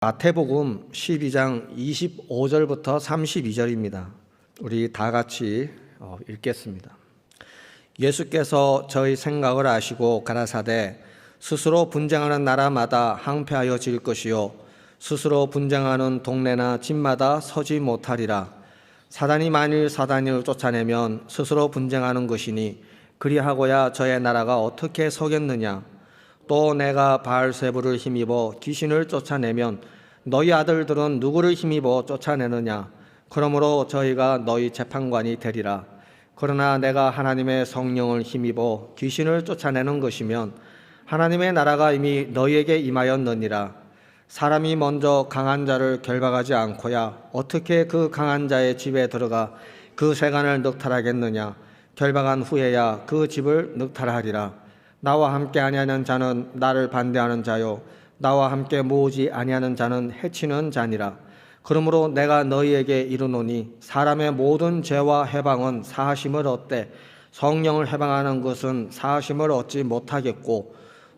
마태복음 12장 25절부터 32절입니다. 우리 다 같이 읽겠습니다. 예수께서 저희 생각을 아시고 가라사대 스스로 분쟁하는 나라마다 항폐하여 질 것이요 스스로 분쟁하는 동네나 집마다 서지 못하리라. 사단이 만일 사단을 쫓아내면 스스로 분쟁하는 것이니 그리하고야 저의 나라가 어떻게 서겠느냐. 또 내가 바알세불을 힘입어 귀신을 쫓아내면 너희 아들들은 누구를 힘입어 쫓아내느냐. 그러므로 저희가 너희 재판관이 되리라. 그러나 내가 하나님의 성령을 힘입어 귀신을 쫓아내는 것이면 하나님의 나라가 이미 너희에게 임하였느니라. 사람이 먼저 강한 자를 결박하지 않고야 어떻게 그 강한 자의 집에 들어가 그 세간을 늑탈하겠느냐. 결박한 후에야 그 집을 늑탈하리라. 나와 함께 아니하는 자는 나를 반대하는 자요 나와 함께 모으지 아니하는 자는 해치는 자니라. 그러므로 내가 너희에게 이르노니 사람의 모든 죄와 해방은 사하심을 얻되 성령을 해방하는 것은 사하심을 얻지 못하겠고,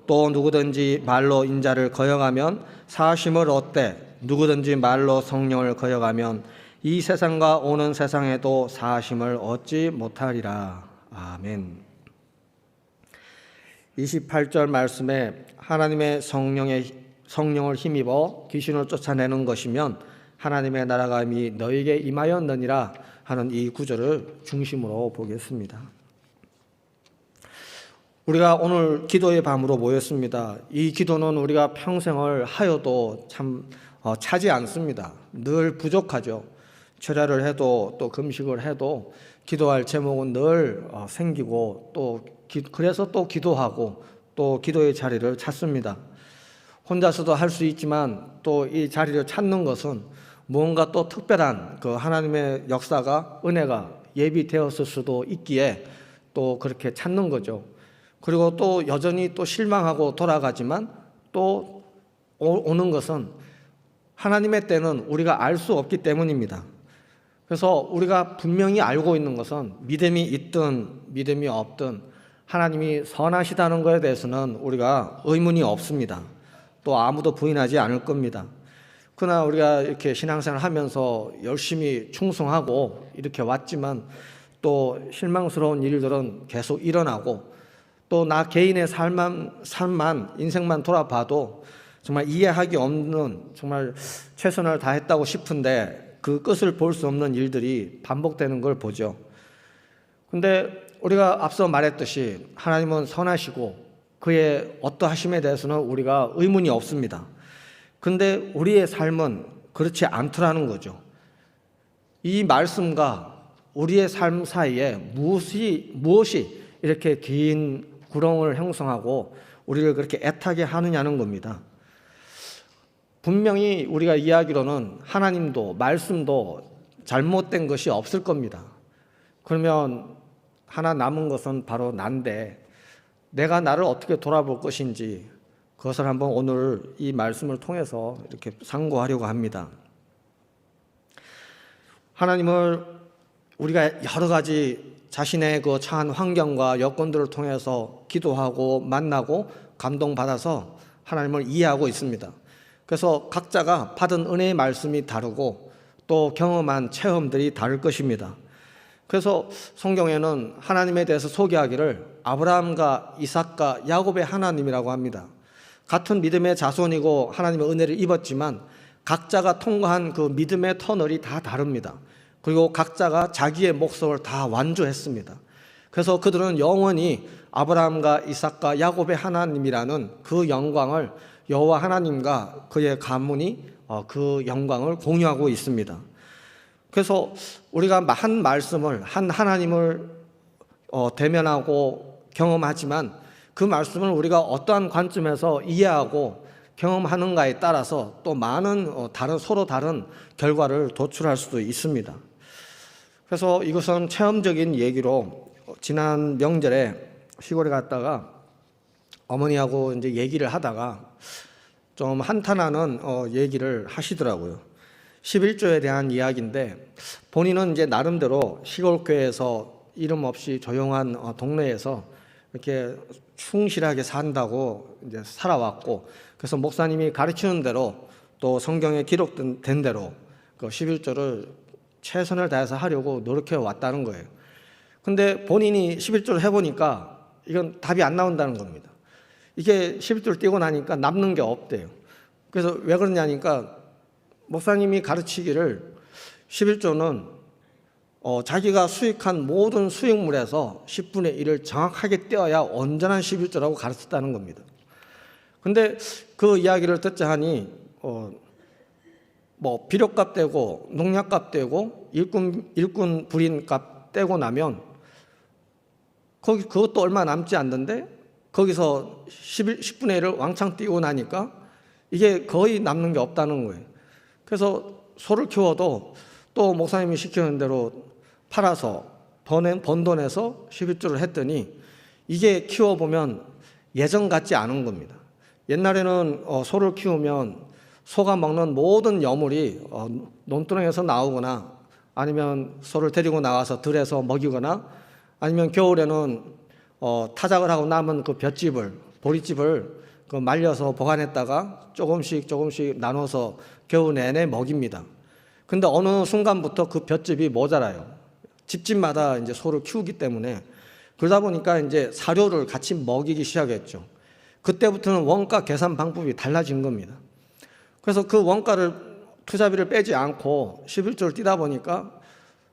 또 누구든지 말로 인자를 거역하면 사하심을 얻되 누구든지 말로 성령을 거역하면 이 세상과 오는 세상에도 사하심을 얻지 못하리라. 아멘. 28절 말씀에 하나님의 성령을 힘입어 귀신을 쫓아내는 것이면 하나님의 나라가 이미 너에게 임하였느니라 하는 이 구절을 중심으로 보겠습니다. 우리가 오늘 기도의 밤으로 모였습니다. 이 기도는 우리가 평생을 하여도 참 차지 않습니다. 늘 부족하죠. 철야를 해도 또 금식을 해도 기도할 제목은 늘 생기고 또 그래서 또 기도하고 또 기도의 자리를 찾습니다. 혼자서도 할 수 있지만 또 이 자리를 찾는 것은 무언가 또 특별한 그 하나님의 역사가 은혜가 예비되었을 수도 있기에 또 그렇게 찾는 거죠. 그리고 또 여전히 또 실망하고 돌아가지만 또 오는 것은 하나님의 때는 우리가 알 수 없기 때문입니다. 그래서 우리가 분명히 알고 있는 것은 믿음이 있든 믿음이 없든 하나님이 선하시다는 것에 대해서는 우리가 의문이 없습니다. 또 아무도 부인하지 않을 겁니다. 그러나 우리가 이렇게 신앙생활 하면서 열심히 충성하고 이렇게 왔지만 또 실망스러운 일들은 계속 일어나고 또 나 개인의 삶만 인생만 돌아봐도 정말 이해하기 없는 정말 최선을 다했다고 싶은데 그 끝을 볼 수 없는 일들이 반복되는 걸 보죠. 근데 우리가 앞서 말했듯이 하나님은 선하시고 그의 어떠하심에 대해서는 우리가 의문이 없습니다. 근데 우리의 삶은 그렇지 않더라는 거죠. 이 말씀과 우리의 삶 사이에 무엇이 이렇게 긴 구렁을 형성하고 우리를 그렇게 애타게 하느냐는 겁니다. 분명히 우리가 이야기로는 하나님도 말씀도 잘못된 것이 없을 겁니다. 그러면 하나 남은 것은 바로 난데 내가 나를 어떻게 돌아볼 것인지 그것을 한번 오늘 이 말씀을 통해서 이렇게 상고하려고 합니다. 하나님을 우리가 여러 가지 자신의 그 처한 환경과 여건들을 통해서 기도하고 만나고 감동받아서 하나님을 이해하고 있습니다. 그래서 각자가 받은 은혜의 말씀이 다르고 또 경험한 체험들이 다를 것입니다. 그래서 성경에는 하나님에 대해서 소개하기를 아브라함과 이삭과 야곱의 하나님이라고 합니다. 같은 믿음의 자손이고 하나님의 은혜를 입었지만 각자가 통과한 그 믿음의 터널이 다 다릅니다. 그리고 각자가 자기의 목적을 다 완주했습니다. 그래서 그들은 영원히 아브라함과 이삭과 야곱의 하나님이라는 그 영광을 여호와 하나님과 그의 가문이 그 영광을 공유하고 있습니다. 그래서 우리가 한 말씀을 한 하나님을 대면하고 경험하지만 그 말씀을 우리가 어떠한 관점에서 이해하고 경험하는가에 따라서 또 많은 서로 다른 결과를 도출할 수도 있습니다. 그래서 이것은 체험적인 얘기로 지난 명절에 시골에 갔다가 어머니하고 이제 얘기를 하다가 좀 한탄하는 얘기를 하시더라고요. 11조에 대한 이야기인데 본인은 이제 나름대로 시골교회에서 이름 없이 조용한 동네에서 이렇게 충실하게 산다고 이제 살아왔고, 그래서 목사님이 가르치는 대로 또 성경에 기록된 대로 그 11조를 최선을 다해서 하려고 노력해 왔다는 거예요. 근데 본인이 11조를 해보니까 이건 답이 안 나온다는 겁니다. 이게 11조를 띄고 나니까 남는 게 없대요. 그래서 왜 그러냐니까 목사님이 가르치기를 11조는 자기가 수익한 모든 수익물에서 10분의 1을 정확하게 떼어야 온전한 11조라고 가르쳤다는 겁니다. 근데 그 이야기를 듣자 하니 뭐 비료값 떼고 농약값 떼고 일꾼 불인값 떼고 나면 그것도 얼마 남지 않는데 거기서 10분의 1을 왕창 띄고 나니까 이게 거의 남는 게 없다는 거예요. 그래서 소를 키워도 또 목사님이 시키는 대로 팔아서 번 돈에서 11조를 했더니 이게 키워보면 예전 같지 않은 겁니다. 옛날에는 소를 키우면 소가 먹는 모든 여물이 논두렁에서 나오거나 아니면 소를 데리고 나와서 들에서 먹이거나 아니면 겨울에는 타작을 하고 남은 그 볏짚을 보리집을 그 말려서 보관했다가 조금씩 나눠서 겨우 내내 먹입니다. 근데 어느 순간부터 그 볏짚이 모자라요. 집집마다 이제 소를 키우기 때문에 그러다 보니까 이제 사료를 같이 먹이기 시작했죠. 그때부터는 원가 계산 방법이 달라진 겁니다. 그래서 그 원가를 투자비를 빼지 않고 11조를 띄다 보니까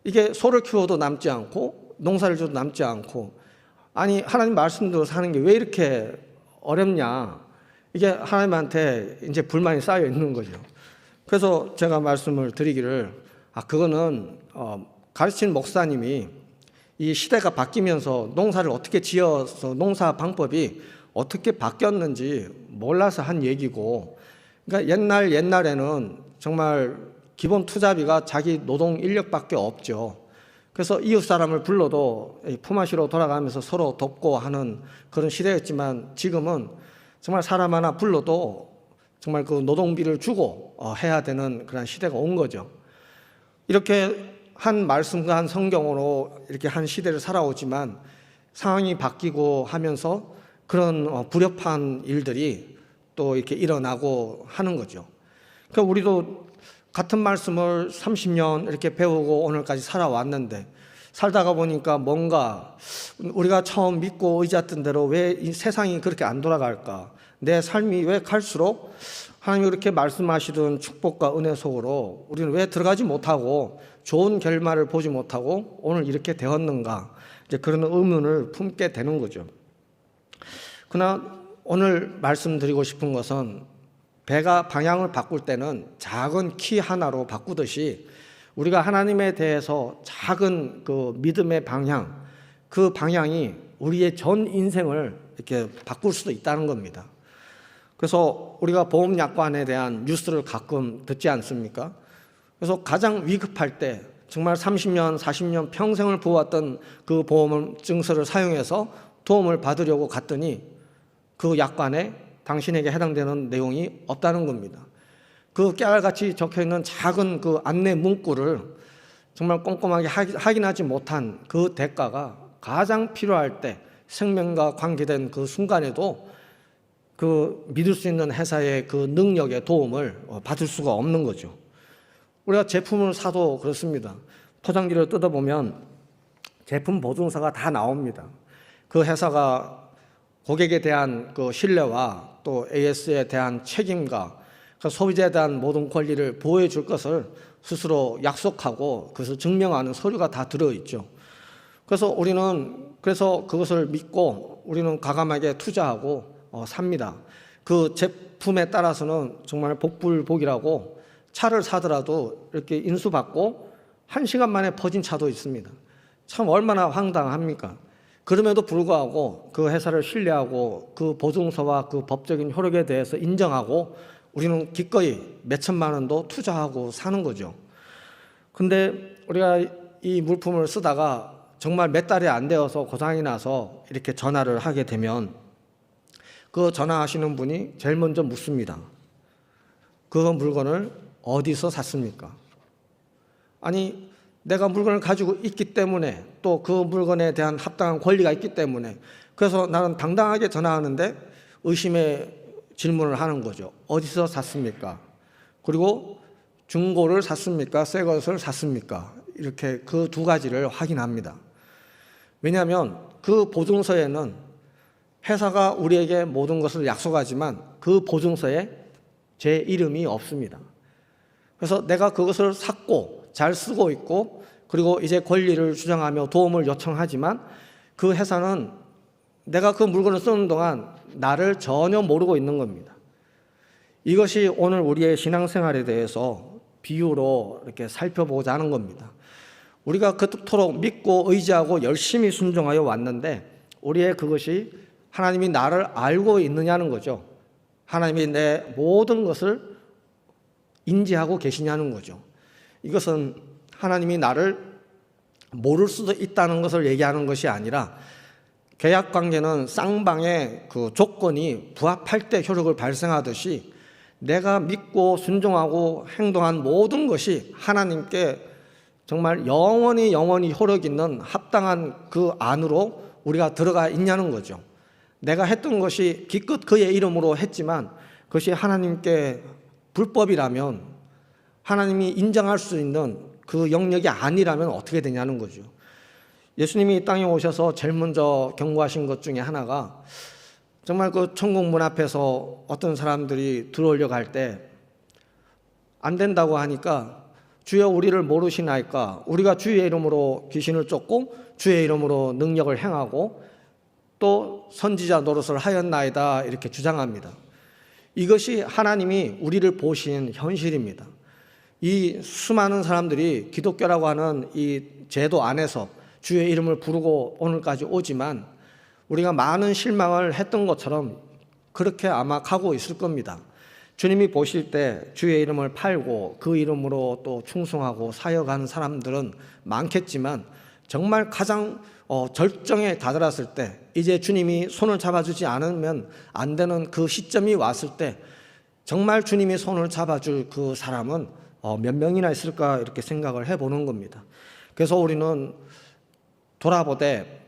이게 소를 키워도 남지 않고 농사를 줘도 남지 않고 아니 하나님 말씀대로 사는 게 왜 이렇게 어렵냐 이게 하나님한테 이제 불만이 쌓여 있는 거죠. 그래서 제가 말씀을 드리기를 그거는 가르친 목사님이 이 시대가 바뀌면서 농사를 어떻게 지어서 농사 방법이 어떻게 바뀌었는지 몰라서 한 얘기고 그러니까 옛날에는 정말 기본 투자비가 자기 노동 인력밖에 없죠. 그래서 이웃 사람을 불러도 품앗이로 돌아가면서 서로 돕고 하는 그런 시대였지만 지금은 정말 사람 하나 불러도 정말 그 노동비를 주고 해야 되는 그런 시대가 온 거죠. 이렇게 한 말씀과 한 성경으로 이렇게 한 시대를 살아오지만 상황이 바뀌고 하면서 그런 불협한 일들이 또 이렇게 일어나고 하는 거죠. 그러니까 우리도 같은 말씀을 30년 이렇게 배우고 오늘까지 살아왔는데 살다가 보니까 뭔가 우리가 처음 믿고 의지했던 대로 왜 이 세상이 그렇게 안 돌아갈까? 내 삶이 왜 갈수록 하나님이 그렇게 말씀하시던 축복과 은혜 속으로 우리는 왜 들어가지 못하고 좋은 결말을 보지 못하고 오늘 이렇게 되었는가? 이제 그런 의문을 품게 되는 거죠. 그러나 오늘 말씀드리고 싶은 것은 배가 방향을 바꿀 때는 작은 키 하나로 바꾸듯이 우리가 하나님에 대해서 작은 그 믿음의 방향, 그 방향이 우리의 전 인생을 이렇게 바꿀 수도 있다는 겁니다. 그래서 우리가 보험약관에 대한 뉴스를 가끔 듣지 않습니까? 그래서 가장 위급할 때 정말 30년, 40년 평생을 부어왔던 그 보험 증서를 사용해서 도움을 받으려고 갔더니 그 약관에 당신에게 해당되는 내용이 없다는 겁니다. 그 깨알같이 적혀있는 작은 그 안내 문구를 정말 꼼꼼하게 확인하지 못한 그 대가가 가장 필요할 때 생명과 관계된 그 순간에도 그 믿을 수 있는 회사의 그 능력의 도움을 받을 수가 없는 거죠. 우리가 제품을 사도 그렇습니다. 포장지를 뜯어보면 제품 보증서가 다 나옵니다. 그 회사가 고객에 대한 그 신뢰와 또 AS에 대한 책임과 그 소비자에 대한 모든 권리를 보호해 줄 것을 스스로 약속하고 그것을 증명하는 서류가 다 들어있죠. 그래서 우리는 그것을 믿고 우리는 과감하게 투자하고 삽니다. 그 제품에 따라서는 정말 복불복이라고 차를 사더라도 이렇게 인수받고 1시간 만에 퍼진 차도 있습니다. 참 얼마나 황당합니까? 그럼에도 불구하고 그 회사를 신뢰하고 그 보증서와 그 법적인 효력에 대해서 인정하고 우리는 기꺼이 몇천만 원도 투자하고 사는 거죠. 근데 우리가 이 물품을 쓰다가 정말 몇 달이 안 되어서 고장이 나서 이렇게 전화를 하게 되면 그 전화하시는 분이 제일 먼저 묻습니다. 그 물건을 어디서 샀습니까? 아니 내가 물건을 가지고 있기 때문에 또 그 물건에 대한 합당한 권리가 있기 때문에 그래서 나는 당당하게 전화하는데 의심의 질문을 하는 거죠. 어디서 샀습니까? 그리고 중고를 샀습니까? 새 것을 샀습니까? 이렇게 그 두 가지를 확인합니다. 왜냐하면 그 보증서에는 회사가 우리에게 모든 것을 약속하지만 그 보증서에 제 이름이 없습니다. 그래서 내가 그것을 샀고 잘 쓰고 있고 그리고 이제 권리를 주장하며 도움을 요청하지만 그 회사는 내가 그 물건을 쓰는 동안 나를 전혀 모르고 있는 겁니다. 이것이 오늘 우리의 신앙생활에 대해서 비유로 이렇게 살펴보고자 하는 겁니다. 우리가 그토록 믿고 의지하고 열심히 순종하여 왔는데 우리의 그것이 하나님이 나를 알고 있느냐는 거죠. 하나님이 내 모든 것을 인지하고 계시냐는 거죠. 이것은 하나님이 나를 모를 수도 있다는 것을 얘기하는 것이 아니라 계약 관계는 쌍방의 그 조건이 부합할 때 효력을 발생하듯이 내가 믿고 순종하고 행동한 모든 것이 하나님께 정말 영원히 효력 있는 합당한 그 안으로 우리가 들어가 있냐는 거죠. 내가 했던 것이 기껏 그의 이름으로 했지만 그것이 하나님께 불법이라면 하나님이 인정할 수 있는 그 영역이 아니라면 어떻게 되냐는 거죠. 예수님이 이 땅에 오셔서 제일 먼저 경고하신 것 중에 하나가 정말 그 천국 문 앞에서 어떤 사람들이 들어오려고 할 때 안 된다고 하니까 주여 우리를 모르시나이까 우리가 주의 이름으로 귀신을 쫓고 주의 이름으로 능력을 행하고 또 선지자 노릇을 하였나이다 이렇게 주장합니다. 이것이 하나님이 우리를 보신 현실입니다. 이 수많은 사람들이 기독교라고 하는 이 제도 안에서 주의 이름을 부르고 오늘까지 오지만 우리가 많은 실망을 했던 것처럼 그렇게 아마 가고 있을 겁니다. 주님이 보실 때 주의 이름을 팔고 그 이름으로 또 충성하고 사역하는 사람들은 많겠지만 정말 가장 절정에 다다랐을 때 이제 주님이 손을 잡아주지 않으면 안 되는 그 시점이 왔을 때 정말 주님이 손을 잡아줄 그 사람은 몇 명이나 있을까 이렇게 생각을 해보는 겁니다. 그래서 우리는 돌아보되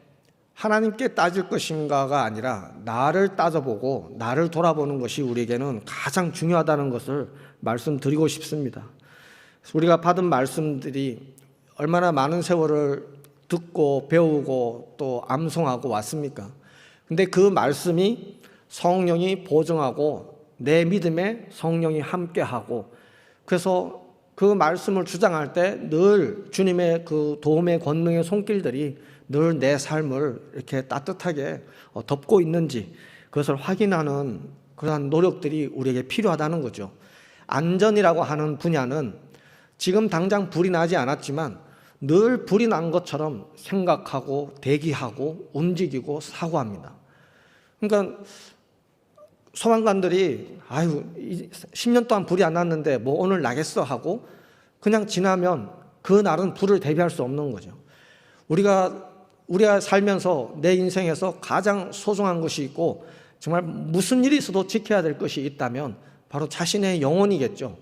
하나님께 따질 것인가가 아니라 나를 따져보고 나를 돌아보는 것이 우리에게는 가장 중요하다는 것을 말씀드리고 싶습니다. 우리가 받은 말씀들이 얼마나 많은 세월을 듣고 배우고 또 암송하고 왔습니까? 근데 그 말씀이 성령이 보증하고 내 믿음에 성령이 함께하고 그래서 그 말씀을 주장할 때 늘 주님의 그 도움의 권능의 손길들이 늘 내 삶을 이렇게 따뜻하게 덮고 있는지 그것을 확인하는 그러한 노력들이 우리에게 필요하다는 거죠. 안전이라고 하는 분야는 지금 당장 불이 나지 않았지만 늘 불이 난 것처럼 생각하고 대기하고 움직이고 사고합니다. 그러니까 소방관들이 10년 동안 불이 안 났는데 뭐 오늘 나겠어 하고 그냥 지나면 그 날은 불을 대비할 수 없는 거죠. 우리가 살면서 내 인생에서 가장 소중한 것이 있고 정말 무슨 일이 있어도 지켜야 될 것이 있다면 바로 자신의 영혼이겠죠.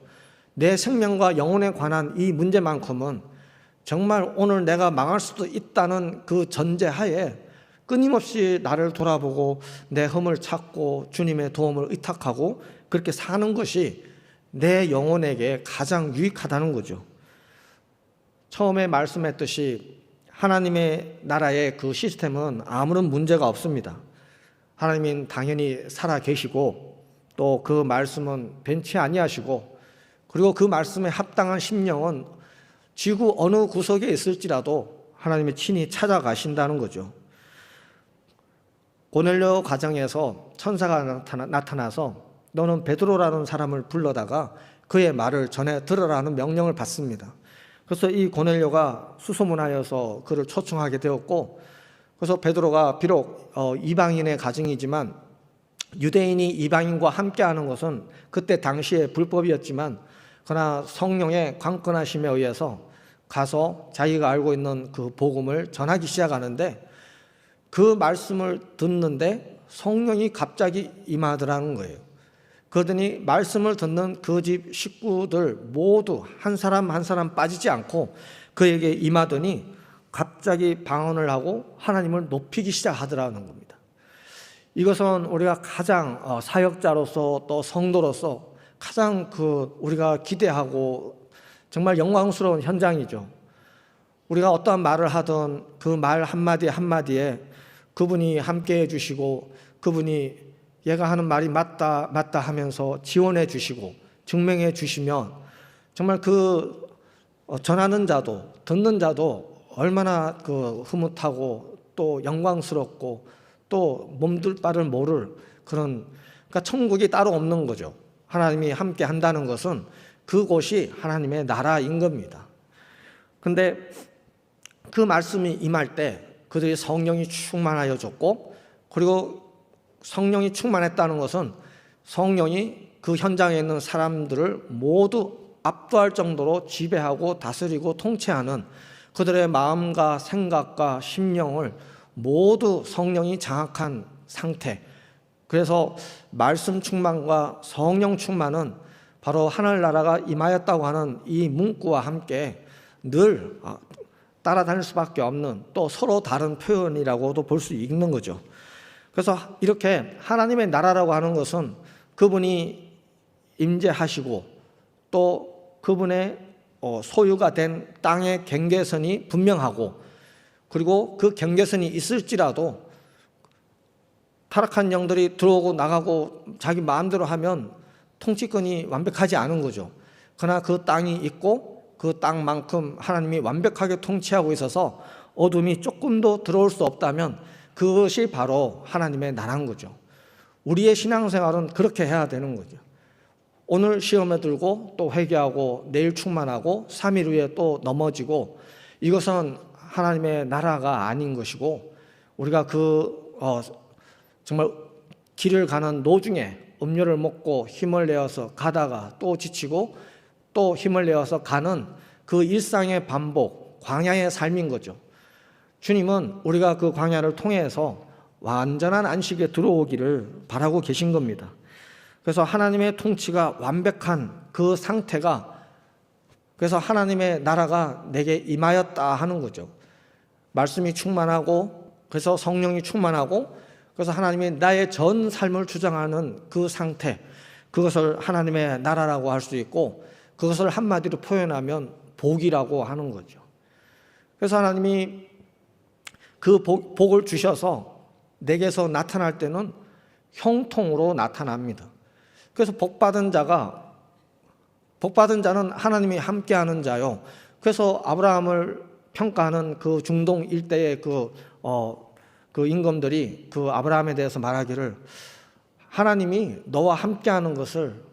내 생명과 영혼에 관한 이 문제만큼은 정말 오늘 내가 망할 수도 있다는 그 전제하에 끊임없이 나를 돌아보고 내 흠을 찾고 주님의 도움을 의탁하고 그렇게 사는 것이 내 영혼에게 가장 유익하다는 거죠. 처음에 말씀했듯이 하나님의 나라의 그 시스템은 아무런 문제가 없습니다. 하나님은 당연히 살아 계시고 또 그 말씀은 변치 아니하시고 그리고 그 말씀에 합당한 심령은 지구 어느 구석에 있을지라도 하나님이 친히 찾아가신다는 거죠. 고넬료 가정에서 천사가 나타나서 너는 베드로라는 사람을 불러다가 그의 말을 전해 들으라는 명령을 받습니다. 그래서 이 고넬료가 수소문하여서 그를 초청하게 되었고 그래서 베드로가 비록 이방인의 가정이지만 유대인이 이방인과 함께하는 것은 그때 당시에 불법이었지만 그러나 성령의 강권하심에 의해서 가서 자기가 알고 있는 그 복음을 전하기 시작하는데 그 말씀을 듣는데 성령이 갑자기 임하더라는 거예요. 그러더니 말씀을 듣는 그 집 식구들 모두 한 사람 한 사람 빠지지 않고 그에게 임하더니 갑자기 방언을 하고 하나님을 높이기 시작하더라는 겁니다. 이것은 우리가 가장 사역자로서 또 성도로서 가장 우리가 기대하고 정말 영광스러운 현장이죠. 우리가 어떠한 말을 하든 그 말 한마디 한마디에 그분이 함께 해주시고 그분이 얘가 하는 말이 맞다 하면서 지원해 주시고 증명해 주시면 정말 전하는 자도 듣는 자도 얼마나 흐뭇하고 또 영광스럽고 또 몸둘 바를 모를 그러니까 천국이 따로 없는 거죠. 하나님이 함께 한다는 것은 그곳이 하나님의 나라인 겁니다. 근데 그 말씀이 임할 때 그들이 성령이 충만하여졌고, 그리고 성령이 충만했다는 것은 성령이 그 현장에 있는 사람들을 모두 압도할 정도로 지배하고 다스리고 통치하는 그들의 마음과 생각과 심령을 모두 성령이 장악한 상태. 그래서 말씀 충만과 성령 충만은 바로 하늘나라가 임하였다고 하는 이 문구와 함께 늘 따라다닐 수밖에 없는, 또 서로 다른 표현이라고도 볼 수 있는 거죠. 그래서 이렇게 하나님의 나라라고 하는 것은 그분이 임재하시고 또 그분의 소유가 된 땅의 경계선이 분명하고, 그리고 그 경계선이 있을지라도 타락한 영들이 들어오고 나가고 자기 마음대로 하면 통치권이 완벽하지 않은 거죠. 그러나 그 땅이 있고 그 땅만큼 하나님이 완벽하게 통치하고 있어서 어둠이 조금도 들어올 수 없다면 그것이 바로 하나님의 나라인 거죠. 우리의 신앙생활은 그렇게 해야 되는 거죠. 오늘 시험에 들고 또 회개하고 내일 충만하고 3일 후에 또 넘어지고, 이것은 하나님의 나라가 아닌 것이고, 우리가 정말 길을 가는 도중에 음료를 먹고 힘을 내어서 가다가 또 지치고 또 힘을 내어서 가는 그 일상의 반복, 광야의 삶인 거죠. 주님은 우리가 그 광야를 통해서 완전한 안식에 들어오기를 바라고 계신 겁니다. 그래서 하나님의 통치가 완벽한 그 상태가, 그래서 하나님의 나라가 내게 임하였다 하는 거죠. 말씀이 충만하고, 그래서 성령이 충만하고, 그래서 하나님이 나의 전 삶을 주장하는 그 상태, 그것을 하나님의 나라라고 할 수 있고, 그것을 한마디로 표현하면 복이라고 하는 거죠. 그래서 하나님이 그 복을 주셔서 내게서 나타날 때는 형통으로 나타납니다. 그래서 복받은 자는 하나님이 함께하는 자요. 그래서 아브라함을 평가하는 그 중동 일대의 그 임금들이 그 아브라함에 대해서 말하기를, 하나님이 너와 함께하는 것을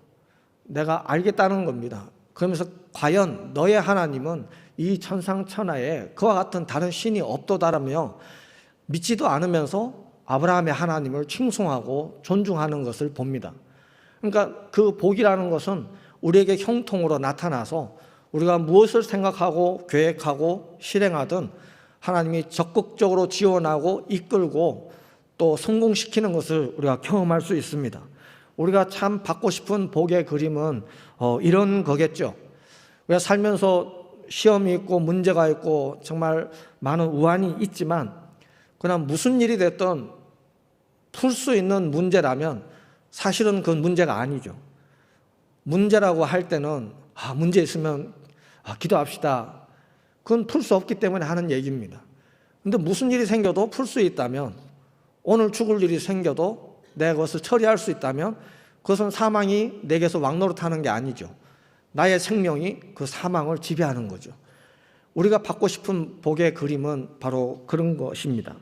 내가 알겠다는 겁니다. 그러면서 과연 너의 하나님은 이 천상천하에 그와 같은 다른 신이 없도다라며 믿지도 않으면서 아브라함의 하나님을 칭송하고 존중하는 것을 봅니다. 그러니까 그 복이라는 것은 우리에게 형통으로 나타나서 우리가 무엇을 생각하고 계획하고 실행하든 하나님이 적극적으로 지원하고 이끌고 또 성공시키는 것을 우리가 경험할 수 있습니다. 우리가 참 받고 싶은 복의 그림은 이런 거겠죠. 우리가 살면서 시험이 있고 문제가 있고 정말 많은 우환이 있지만, 그러나 무슨 일이 됐든 풀 수 있는 문제라면 사실은 그건 문제가 아니죠. 문제라고 할 때는 문제 있으면 기도합시다, 그건 풀 수 없기 때문에 하는 얘기입니다. 근데 무슨 일이 생겨도 풀 수 있다면, 오늘 죽을 일이 생겨도 내가 그것을 처리할 수 있다면 그것은 사망이 내게서 왕노릇하는 게 아니죠. 나의 생명이 그 사망을 지배하는 거죠. 우리가 받고 싶은 복의 그림은 바로 그런 것입니다.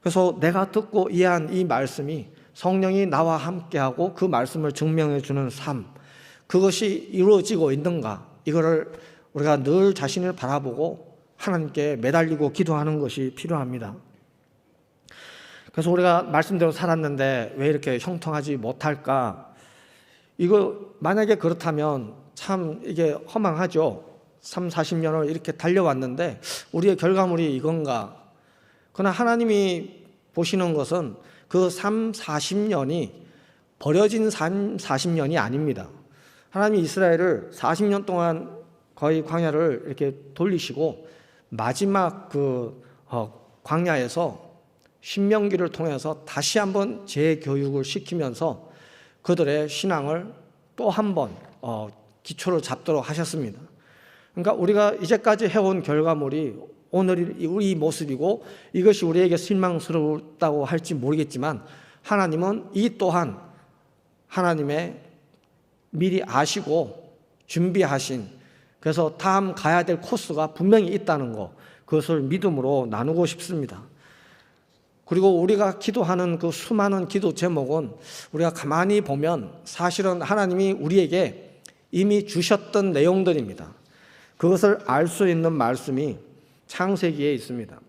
그래서 내가 듣고 이해한 이 말씀이 성령이 나와 함께하고 그 말씀을 증명해 주는 삶, 그것이 이루어지고 있는가, 이거를 우리가 늘 자신을 바라보고 하나님께 매달리고 기도하는 것이 필요합니다. 그래서 우리가 말씀대로 살았는데 왜 이렇게 형통하지 못할까? 이거 만약에 그렇다면 참 이게 허망하죠. 30-40년을 이렇게 달려왔는데 우리의 결과물이 이건가? 그러나 하나님이 보시는 것은 그 30-40년이 버려진 30-40년이 아닙니다. 하나님이 이스라엘을 40년 동안 거의 광야를 이렇게 돌리시고 마지막 광야에서 신명기를 통해서 다시 한번 재교육을 시키면서 그들의 신앙을 또 한 번 기초를 잡도록 하셨습니다. 그러니까 우리가 이제까지 해온 결과물이 오늘 우리 모습이고 이것이 우리에게 실망스럽다고 할지 모르겠지만 하나님은 이 또한 하나님의 미리 아시고 준비하신, 그래서 다음 가야 될 코스가 분명히 있다는 것, 그것을 믿음으로 나누고 싶습니다. 그리고 우리가 기도하는 그 수많은 기도 제목은 우리가 가만히 보면 사실은 하나님이 우리에게 이미 주셨던 내용들입니다. 그것을 알 수 있는 말씀이 창세기에 있습니다.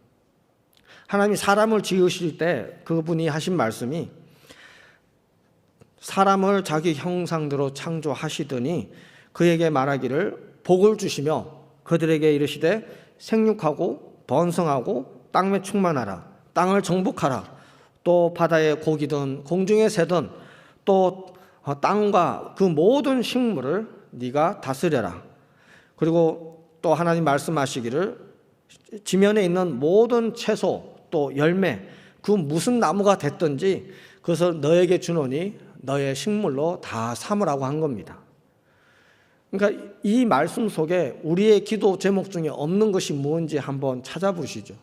하나님이 사람을 지으실 때 그분이 하신 말씀이 사람을 자기 형상대로 창조하시더니 그에게 말하기를 복을 주시며 그들에게 이르시되 생육하고 번성하고 땅에 충만하라, 땅을 정복하라, 또 바다의 고기든 공중의 새든 또 땅과 그 모든 식물을 네가 다스려라. 그리고 또 하나님 말씀하시기를 지면에 있는 모든 채소 또 열매 그 무슨 나무가 됐든지 그것을 너에게 주노니 너의 식물로 다 삼으라고 한 겁니다. 그러니까 이 말씀 속에 우리의 기도 제목 중에 없는 것이 무엇인지 한번 찾아보시죠.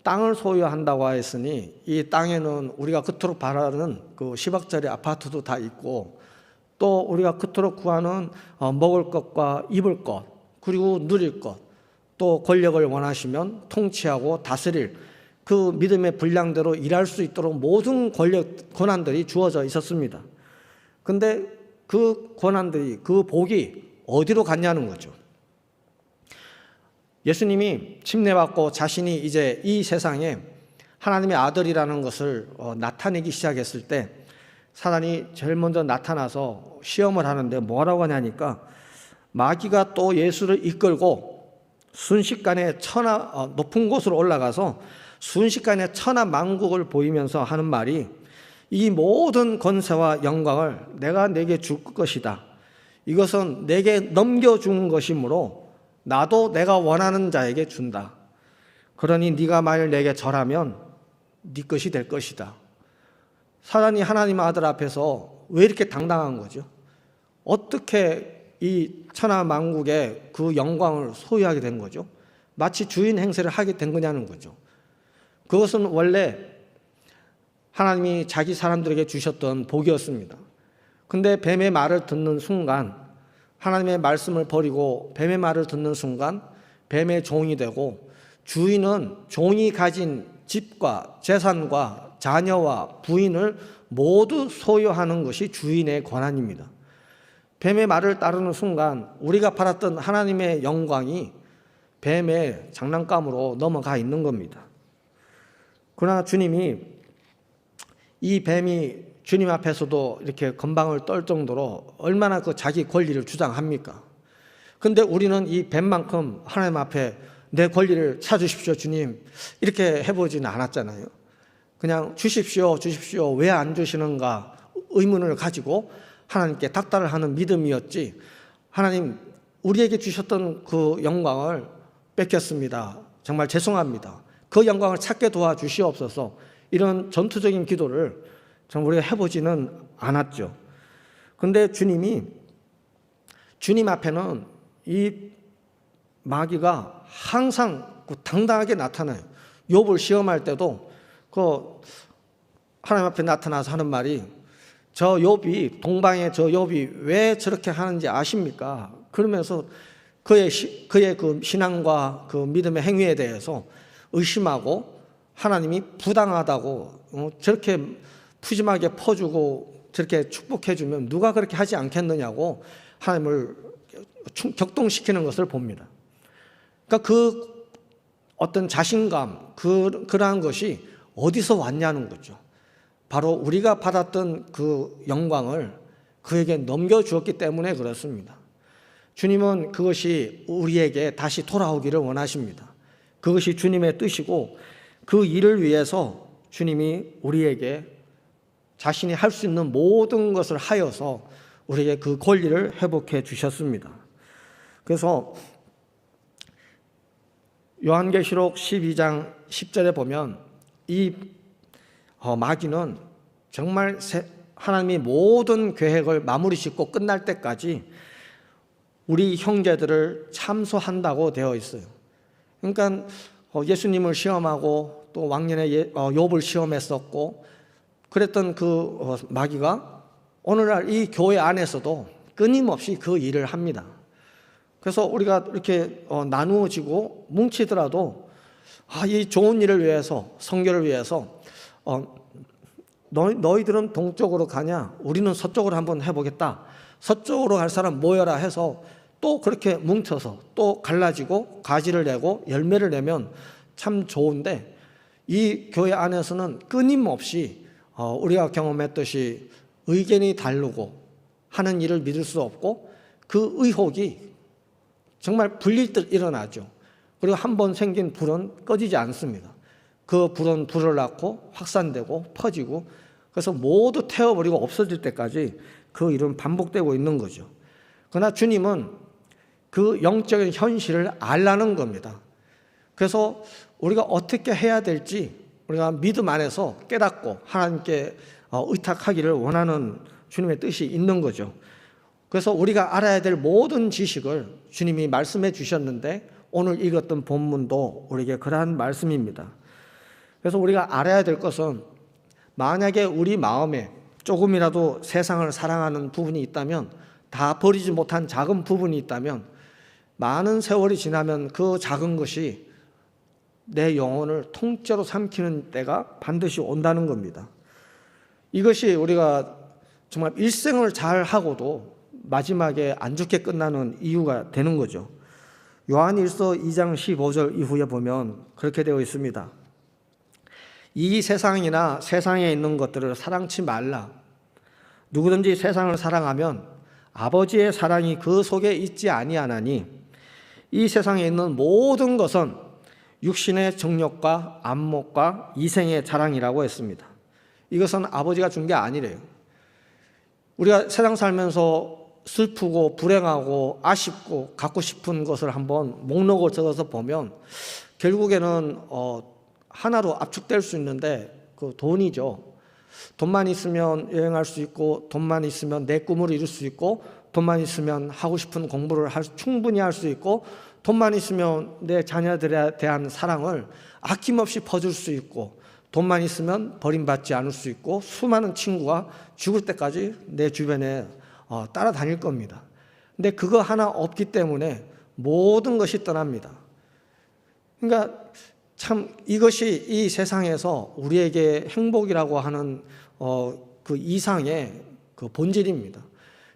땅을 소유한다고 했으니 이 땅에는 우리가 그토록 바라는 그 10억짜리 아파트도 다 있고 또 우리가 그토록 구하는 먹을 것과 입을 것 그리고 누릴 것 또 권력을 원하시면 통치하고 다스릴 그 믿음의 분량대로 일할 수 있도록 모든 권한들이 주어져 있었습니다. 그런데 그 권한들이 그 복이 어디로 갔냐는 거죠. 예수님이 침례받고 자신이 이제 이 세상에 하나님의 아들이라는 것을 나타내기 시작했을 때 사단이 제일 먼저 나타나서 시험을 하는데 뭐라고 하냐니까 마귀가 또 예수를 이끌고 순식간에 높은 곳으로 올라가서 순식간에 천하만국을 보이면서 하는 말이 이 모든 권세와 영광을 내가 내게 줄 것이다. 이것은 내게 넘겨준 것이므로 나도 내가 원하는 자에게 준다. 그러니 네가 만일 내게 절하면 네 것이 될 것이다. 사단이 하나님 아들 앞에서 왜 이렇게 당당한 거죠? 어떻게 이 천하만국의 그 영광을 소유하게 된 거죠? 마치 주인 행세를 하게 된 거냐는 거죠. 그것은 원래 하나님이 자기 사람들에게 주셨던 복이었습니다. 근데 뱀의 말을 듣는 순간, 하나님의 말씀을 버리고 뱀의 말을 듣는 순간 뱀의 종이 되고 주인은 종이 가진 집과 재산과 자녀와 부인을 모두 소유하는 것이 주인의 권한입니다. 뱀의 말을 따르는 순간 우리가 받았던 하나님의 영광이 뱀의 장난감으로 넘어가 있는 겁니다. 그러나 주님이 이 뱀이 주님 앞에서도 이렇게 건방을 떨 정도로 얼마나 그 자기 권리를 주장합니까? 근데 우리는 이 뱀만큼 하나님 앞에 내 권리를 찾으십시오 주님 이렇게 해보지는 않았잖아요. 그냥 주십시오 주십시오 왜 안 주시는가 의문을 가지고 하나님께 닥달을 하는 믿음이었지, 하나님 우리에게 주셨던 그 영광을 뺏겼습니다. 정말 죄송합니다. 그 영광을 찾게 도와주시옵소서. 이런 전투적인 기도를 정말 우리가 해보지는 않았죠. 그런데 주님 앞에는 이 마귀가 항상 당당하게 나타나요. 욥을 시험할 때도 그 하나님 앞에 나타나서 하는 말이 저 욥이 동방의 저 욥이 왜 저렇게 하는지 아십니까? 그러면서 그의 그 신앙과 그 믿음의 행위에 대해서 의심하고 하나님이 부당하다고 저렇게 푸짐하게 퍼주고 저렇게 축복해주면 누가 그렇게 하지 않겠느냐고 하나님을 격동시키는 것을 봅니다. 그러니까 그 어떤 자신감 그러한 것이 어디서 왔냐는 거죠. 바로 우리가 받았던 그 영광을 그에게 넘겨주었기 때문에 그렇습니다. 주님은 그것이 우리에게 다시 돌아오기를 원하십니다. 그것이 주님의 뜻이고 그 일을 위해서 주님이 우리에게 자신이 할 수 있는 모든 것을 하여서 우리에게 그 권리를 회복해 주셨습니다. 그래서 요한계시록 12장 10절에 보면 이 마귀는 정말 하나님이 모든 계획을 마무리 짓고 끝날 때까지 우리 형제들을 참소한다고 되어 있어요. 그러니까 예수님을 시험하고 또 왕년에 욥을 시험했었고 그랬던 그 마귀가 오늘날 이 교회 안에서도 끊임없이 그 일을 합니다. 그래서 우리가 이렇게 나누어지고 뭉치더라도 이 좋은 일을 위해서, 성결을 위해서 너희들은 동쪽으로 가냐? 우리는 서쪽으로 한번 해보겠다. 서쪽으로 갈 사람 모여라 해서 또 그렇게 뭉쳐서 또 갈라지고 가지를 내고 열매를 내면 참 좋은데, 이 교회 안에서는 끊임없이 우리가 경험했듯이 의견이 다르고 하는 일을 믿을 수 없고 그 의혹이 정말 불릴 듯 일어나죠. 그리고 한번 생긴 불은 꺼지지 않습니다. 그 불은 불을 낳고 확산되고 퍼지고, 그래서 모두 태워버리고 없어질 때까지 그 일은 반복되고 있는 거죠. 그러나 주님은 그 영적인 현실을 알라는 겁니다. 그래서 우리가 어떻게 해야 될지 우리가 믿음 안에서 깨닫고 하나님께 의탁하기를 원하는 주님의 뜻이 있는 거죠. 그래서 우리가 알아야 될 모든 지식을 주님이 말씀해 주셨는데 오늘 읽었던 본문도 우리에게 그러한 말씀입니다. 그래서 우리가 알아야 될 것은, 만약에 우리 마음에 조금이라도 세상을 사랑하는 부분이 있다면, 다 버리지 못한 작은 부분이 있다면, 많은 세월이 지나면 그 작은 것이 내 영혼을 통째로 삼키는 때가 반드시 온다는 겁니다. 이것이 우리가 정말 일생을 잘 하고도 마지막에 안 좋게 끝나는 이유가 되는 거죠. 요한일서 2장 15절 이후에 보면 그렇게 되어 있습니다. 이 세상이나 세상에 있는 것들을 사랑치 말라. 누구든지 세상을 사랑하면 아버지의 사랑이 그 속에 있지 아니하나니, 이 세상에 있는 모든 것은 육신의 정욕과 안목과 이생의 자랑이라고 했습니다. 이것은 아버지가 준 게 아니래요. 우리가 세상 살면서 슬프고 불행하고 아쉽고 갖고 싶은 것을 한번 목록을 적어서 보면 결국에는 하나로 압축될 수 있는데 그 돈이죠. 돈만 있으면 여행할 수 있고, 돈만 있으면 내 꿈을 이룰 수 있고, 돈만 있으면 하고 싶은 공부를 충분히 할 수 있고, 돈만 있으면 내 자녀들에 대한 사랑을 아낌없이 퍼줄 수 있고, 돈만 있으면 버림받지 않을 수 있고, 수많은 친구가 죽을 때까지 내 주변에 따라다닐 겁니다. 근데 그거 하나 없기 때문에 모든 것이 떠납니다. 그러니까 참 이것이 이 세상에서 우리에게 행복이라고 하는 그 이상의 그 본질입니다.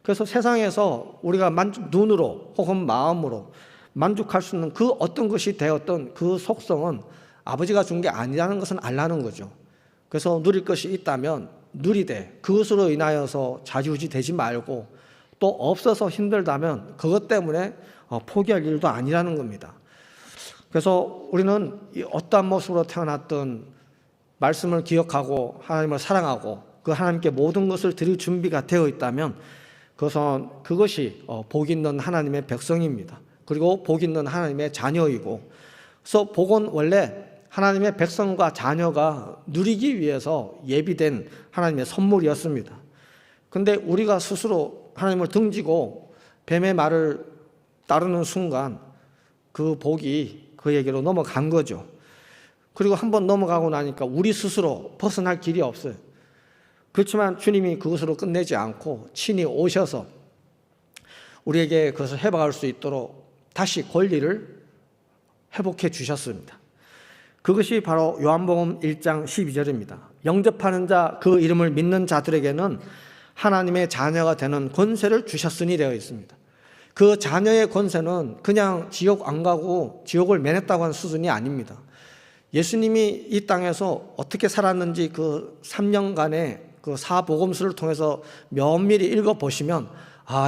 그래서 세상에서 우리가 눈으로 혹은 마음으로 만족할 수 있는 그 어떤 것이 되었던 그 속성은 아버지가 준 게 아니라는 것은 알라는 거죠. 그래서 누릴 것이 있다면 누리되 그것으로 인하여서 좌지우지 되지 말고, 또 없어서 힘들다면 그것 때문에 포기할 일도 아니라는 겁니다. 그래서 우리는 어떠한 모습으로 태어났든 말씀을 기억하고 하나님을 사랑하고 그 하나님께 모든 것을 드릴 준비가 되어 있다면 그것이 복 있는 하나님의 백성입니다. 그리고 복 있는 하나님의 자녀이고, 그래서 복은 원래 하나님의 백성과 자녀가 누리기 위해서 예비된 하나님의 선물이었습니다. 그런데 우리가 스스로 하나님을 등지고 뱀의 말을 따르는 순간 그 복이 그에게로 넘어간 거죠. 그리고 한번 넘어가고 나니까 우리 스스로 벗어날 길이 없어요. 그렇지만 주님이 그것으로 끝내지 않고 친히 오셔서 우리에게 그것을 회복할 수 있도록 다시 권리를 회복해 주셨습니다. 그것이 바로 요한복음 1장 12절입니다. 영접하는 자, 그 이름을 믿는 자들에게는 하나님의 자녀가 되는 권세를 주셨으니 되어 있습니다. 그 자녀의 권세는 그냥 지옥 안 가고 지옥을 면했다고 하는 수준이 아닙니다. 예수님이 이 땅에서 어떻게 살았는지 그 3년간의 그 사복음서를 통해서 면밀히 읽어보시면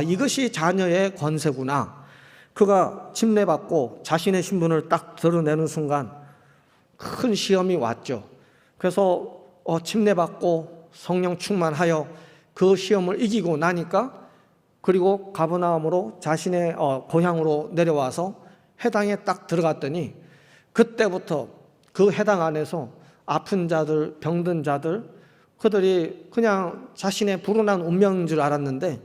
이것이 자녀의 권세구나. 그가 침례받고 자신의 신분을 딱 드러내는 순간 큰 시험이 왔죠. 그래서 침례받고 성령 충만하여 그 시험을 이기고 나니까, 그리고 가버나움으로 자신의 고향으로 내려와서 회당에 딱 들어갔더니 그때부터 그 회당 안에서 아픈 자들, 병든 자들, 그들이 그냥 자신의 불운한 운명인 줄 알았는데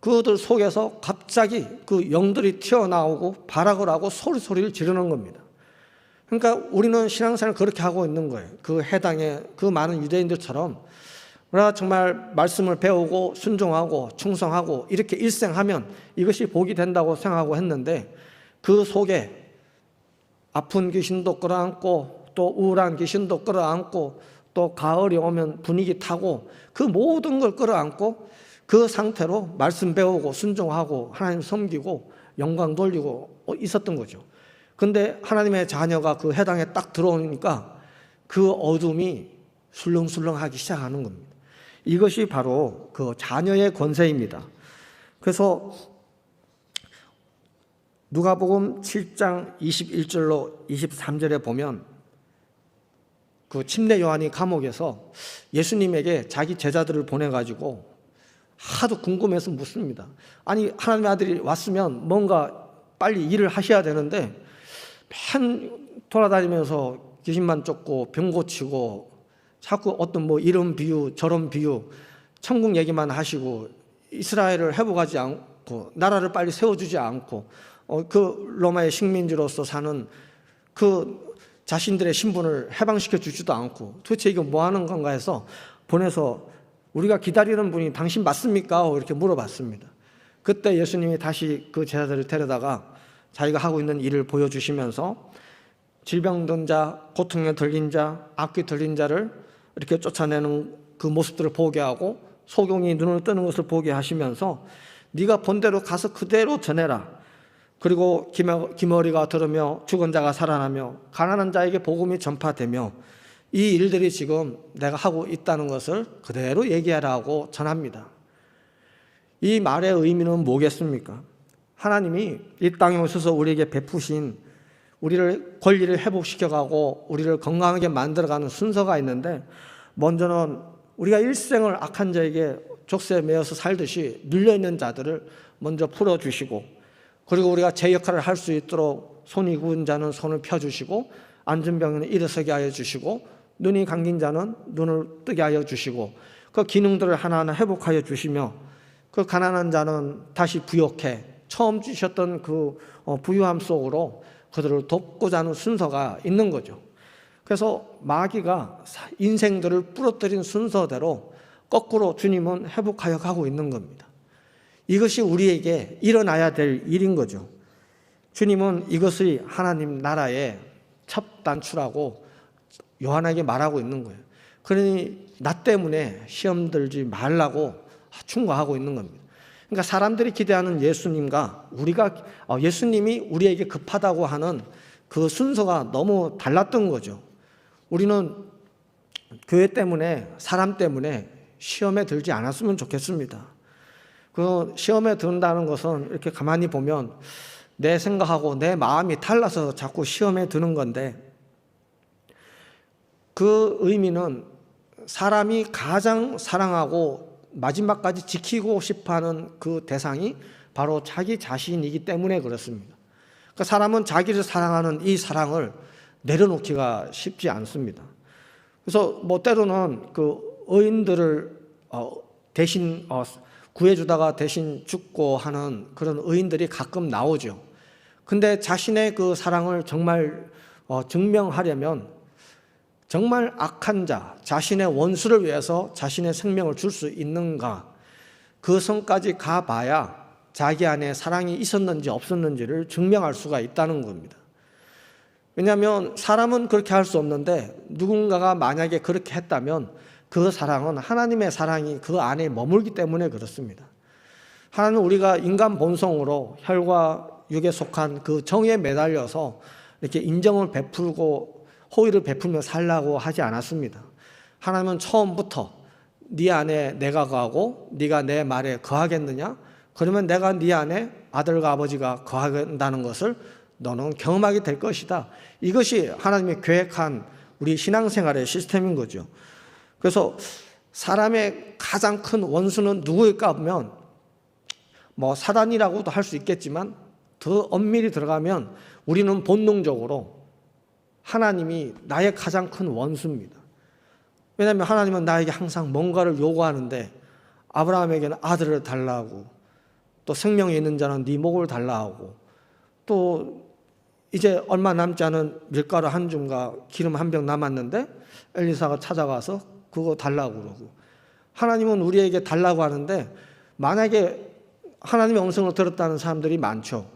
그들 속에서 갑자기 그 영들이 튀어나오고 발악을 하고 소리를 지르는 겁니다. 그러니까 우리는 신앙생활을 그렇게 하고 있는 거예요. 그 해당의 그 많은 유대인들처럼 우리가 정말 말씀을 배우고 순종하고 충성하고 이렇게 일생하면 이것이 복이 된다고 생각하고 했는데 그 속에 아픈 귀신도 끌어안고 또 우울한 귀신도 끌어안고 또 가을이 오면 분위기 타고 그 모든 걸 끌어안고 그 상태로 말씀 배우고 순종하고 하나님 섬기고 영광 돌리고 있었던 거죠. 근데 하나님의 자녀가 그 해당에 딱 들어오니까 그 어둠이 술렁술렁하기 시작하는 겁니다. 이것이 바로 그 자녀의 권세입니다. 그래서 누가복음 7장 21절로 23절에 보면 그 침례 요한이 감옥에서 예수님에게 자기 제자들을 보내가지고 하도 궁금해서 묻습니다. 아니 하나님의 아들이 왔으면 뭔가 빨리 일을 하셔야 되는데 맨 돌아다니면서 귀신만 쫓고 병 고치고 자꾸 어떤 뭐 이런 비유 저런 비유 천국 얘기만 하시고 이스라엘을 회복하지 않고 나라를 빨리 세워주지 않고 그 로마의 식민지로서 사는 그 자신들의 신분을 해방시켜 주지도 않고 도대체 이거 뭐 하는 건가 해서 보내서 우리가 기다리는 분이 당신 맞습니까? 이렇게 물어봤습니다. 그때 예수님이 다시 그 제자들을 데려다가 자기가 하고 있는 일을 보여주시면서 질병든 자, 고통에 들린 자, 악귀 들린 자를 이렇게 쫓아내는 그 모습들을 보게 하고 소경이 눈을 뜨는 것을 보게 하시면서 네가 본 대로 가서 그대로 전해라. 그리고 기머리가 들으며 죽은 자가 살아나며 가난한 자에게 복음이 전파되며 이 일들이 지금 내가 하고 있다는 것을 그대로 얘기하라고 전합니다. 이 말의 의미는 뭐겠습니까? 하나님이 이 땅에 오셔서 우리에게 베푸신 우리를 권리를 회복시켜가고 우리를 건강하게 만들어가는 순서가 있는데 먼저는 우리가 일생을 악한 자에게 족쇄에 매어서 살듯이 눌려있는 자들을 먼저 풀어주시고 그리고 우리가 제 역할을 할 수 있도록 손이 구은 자는 손을 펴주시고 앉은 병에는 일어서게 하여 주시고 눈이 감긴 자는 눈을 뜨게 하여 주시고 그 기능들을 하나하나 회복하여 주시며 그 가난한 자는 다시 부욕해 처음 주셨던 그 부유함 속으로 그들을 돕고자 하는 순서가 있는 거죠. 그래서 마귀가 인생들을 부러뜨린 순서대로 거꾸로 주님은 회복하여 가고 있는 겁니다. 이것이 우리에게 일어나야 될 일인 거죠. 주님은 이것이 하나님 나라의 첫 단추라고 요한에게 말하고 있는 거예요. 그러니 나 때문에 시험 들지 말라고 충고하고 있는 겁니다. 그러니까 사람들이 기대하는 예수님과 예수님이 우리에게 급하다고 하는 그 순서가 너무 달랐던 거죠. 우리는 교회 때문에 사람 때문에 시험에 들지 않았으면 좋겠습니다. 그 시험에 든다는 것은 이렇게 가만히 보면 내 생각하고 내 마음이 달라서 자꾸 시험에 드는 건데 그 의미는 사람이 가장 사랑하고 마지막까지 지키고 싶어하는 그 대상이 바로 자기 자신이기 때문에 그렇습니다. 그러니까 사람은 자기를 사랑하는 이 사랑을 내려놓기가 쉽지 않습니다. 그래서 뭐 때로는 그 의인들을 대신 구해주다가 대신 죽고 하는 그런 의인들이 가끔 나오죠. 근데 자신의 그 사랑을 정말 증명하려면 정말 악한 자, 자신의 원수를 위해서 자신의 생명을 줄 수 있는가? 그 선까지 가봐야 자기 안에 사랑이 있었는지 없었는지를 증명할 수가 있다는 겁니다. 왜냐하면 사람은 그렇게 할 수 없는데 누군가가 만약에 그렇게 했다면 그 사랑은 하나님의 사랑이 그 안에 머물기 때문에 그렇습니다. 하나님은 우리가 인간 본성으로 혈과 육에 속한 그 정에 매달려서 이렇게 인정을 베풀고 호의를 베풀며 살라고 하지 않았습니다. 하나님은 처음부터 네 안에 내가 거하고 네가 내 말에 거하겠느냐? 그러면 내가 네 안에 아들과 아버지가 거한다는 것을 너는 경험하게 될 것이다. 이것이 하나님이 계획한 우리 신앙생활의 시스템인 거죠. 그래서 사람의 가장 큰 원수는 누구일까 하면 뭐 사단이라고도 할 수 있겠지만 더 엄밀히 들어가면 우리는 본능적으로 하나님이 나의 가장 큰 원수입니다. 왜냐하면 하나님은 나에게 항상 뭔가를 요구하는데 아브라함에게는 아들을 달라 하고 또 생명이 있는 자는 네 목을 달라 하고 또 이제 얼마 남지 않은 밀가루 한 줌과 기름 한 병 남았는데 엘리사가 찾아가서 그거 달라고 그러고 하나님은 우리에게 달라고 하는데 만약에 하나님의 음성을 들었다는 사람들이 많죠.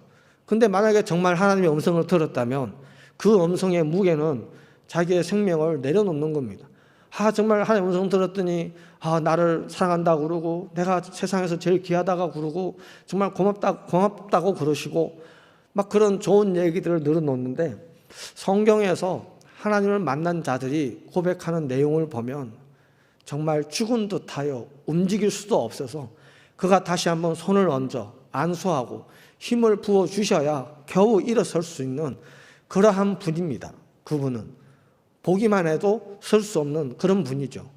근데 만약에 정말 하나님의 음성을 들었다면 그 음성의 무게는 자기의 생명을 내려놓는 겁니다. 정말 하나님의 음성 들었더니 나를 사랑한다고 그러고 내가 세상에서 제일 귀하다고 그러고 정말 고맙다고 그러시고 막 그런 좋은 얘기들을 늘어놓는데 성경에서 하나님을 만난 자들이 고백하는 내용을 보면 정말 죽은 듯하여 움직일 수도 없어서 그가 다시 한번 손을 얹어 안수하고 힘을 부어주셔야 겨우 일어설 수 있는 그러한 분입니다. 그분은 보기만 해도 설 수 없는 그런 분이죠.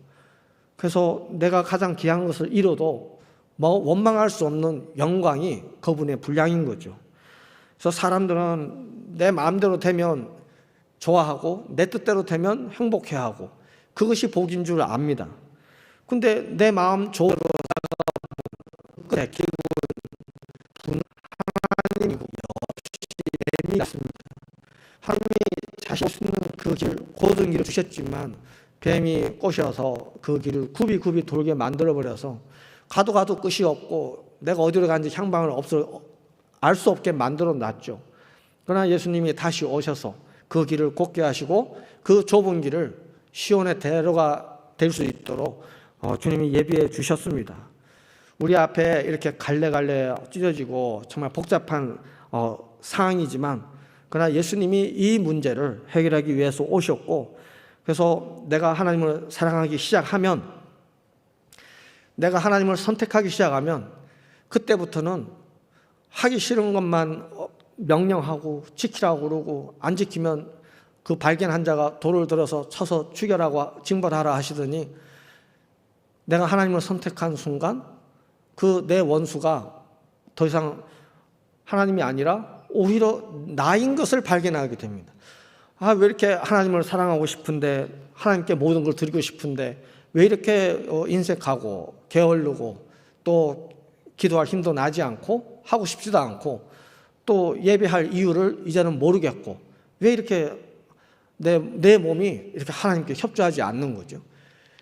그래서 내가 가장 귀한 것을 잃어도 원망할 수 없는 영광이 그분의 분량인 거죠. 그래서 사람들은 내 마음대로 되면 좋아하고 내 뜻대로 되면 행복해하고 그것이 복인 줄 압니다. 근데 내 마음 좋으로 끝에 결국은 하나님이고 역시 예미했습니다. 하나님이 자신 없는 그 길, 고든 길을 주셨지만 뱀이 꼬셔서 그 길을 굽이 돌게 만들어버려서 가도 끝이 없고 내가 어디로 가는지 향방을 알 수 없게 만들어 놨죠. 그러나 예수님이 다시 오셔서 그 길을 곱게 하시고 그 좁은 길을 시온의 대로가 될 수 있도록 주님이 예비해 주셨습니다. 우리 앞에 이렇게 갈래갈래 찢어지고 정말 복잡한 상황이지만 그러나 예수님이 이 문제를 해결하기 위해서 오셨고 그래서 내가 하나님을 사랑하기 시작하면 내가 하나님을 선택하기 시작하면 그때부터는 하기 싫은 것만 명령하고 지키라고 그러고 안 지키면 그 발견한 자가 돌을 들어서 쳐서 죽여라고 징벌하라 하시더니 내가 하나님을 선택한 순간 그 내 원수가 더 이상 하나님이 아니라 오히려 나인 것을 발견하게 됩니다. 왜 이렇게 하나님을 사랑하고 싶은데 하나님께 모든 걸 드리고 싶은데 왜 이렇게 인색하고 게을르고 또 기도할 힘도 나지 않고 하고 싶지도 않고 또 예배할 이유를 이제는 모르겠고 왜 이렇게 내 몸이 이렇게 하나님께 협조하지 않는 거죠.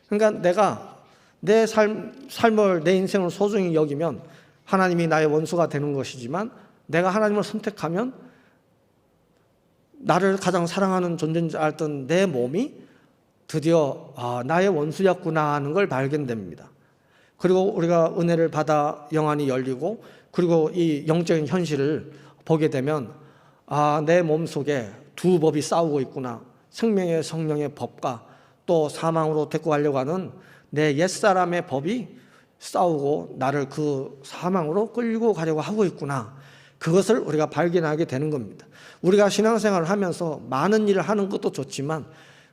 그러니까 내가 내 삶을 내 인생을 소중히 여기면 하나님이 나의 원수가 되는 것이지만 내가 하나님을 선택하면 나를 가장 사랑하는 존재인 줄 알던 내 몸이 드디어 나의 원수였구나 하는 걸 발견됩니다. 그리고 우리가 은혜를 받아 영안이 열리고 그리고 이 영적인 현실을 보게 되면 내 몸속에 두 법이 싸우고 있구나. 생명의 성령의 법과 또 사망으로 데리고 가려고 하는 내 옛사람의 법이 싸우고 나를 그 사망으로 끌고 가려고 하고 있구나. 그것을 우리가 발견하게 되는 겁니다. 우리가 신앙생활을 하면서 많은 일을 하는 것도 좋지만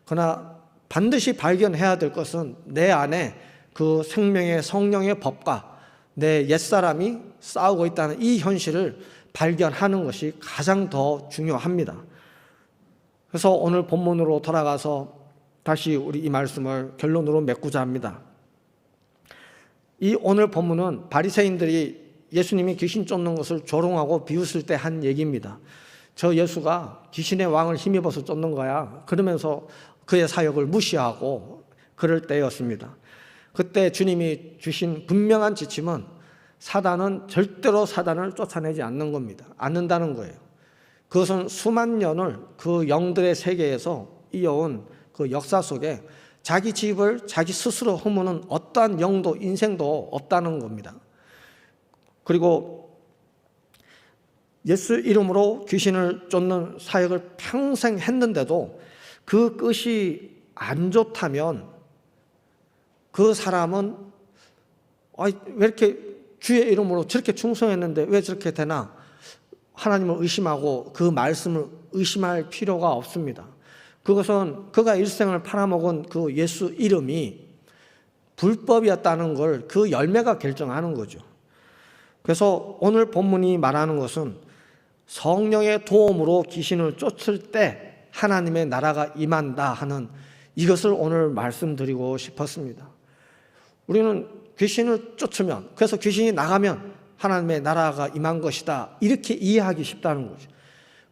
그러나 반드시 발견해야 될 것은 내 안에 그 생명의 성령의 법과 내 옛사람이 싸우고 있다는 이 현실을 발견하는 것이 가장 더 중요합니다. 그래서 오늘 본문으로 돌아가서 다시 우리 이 말씀을 결론으로 맺고자 합니다. 이 오늘 본문은 바리새인들이 예수님이 귀신 쫓는 것을 조롱하고 비웃을 때 한 얘기입니다. 저 예수가 귀신의 왕을 힘입어서 쫓는 거야. 그러면서 그의 사역을 무시하고 그럴 때였습니다. 그때 주님이 주신 분명한 지침은 사단은 절대로 사단을 쫓아내지 않는다는 거예요. 그것은 수만 년을 그 영들의 세계에서 이어온 그 역사 속에 자기 집을 자기 스스로 허무는 어떠한 영도 인생도 없다는 겁니다. 그리고 예수 이름으로 귀신을 쫓는 사역을 평생 했는데도 그 끝이 안 좋다면 그 사람은 왜 이렇게 주의 이름으로 저렇게 충성했는데 왜 저렇게 되나 하나님을 의심하고 그 말씀을 의심할 필요가 없습니다. 그것은 그가 일생을 팔아먹은 그 예수 이름이 불법이었다는 걸 그 열매가 결정하는 거죠. 그래서 오늘 본문이 말하는 것은 성령의 도움으로 귀신을 쫓을 때 하나님의 나라가 임한다 하는 이것을 오늘 말씀드리고 싶었습니다. 우리는 귀신을 쫓으면, 그래서 귀신이 나가면 하나님의 나라가 임한 것이다, 이렇게 이해하기 쉽다는 거죠.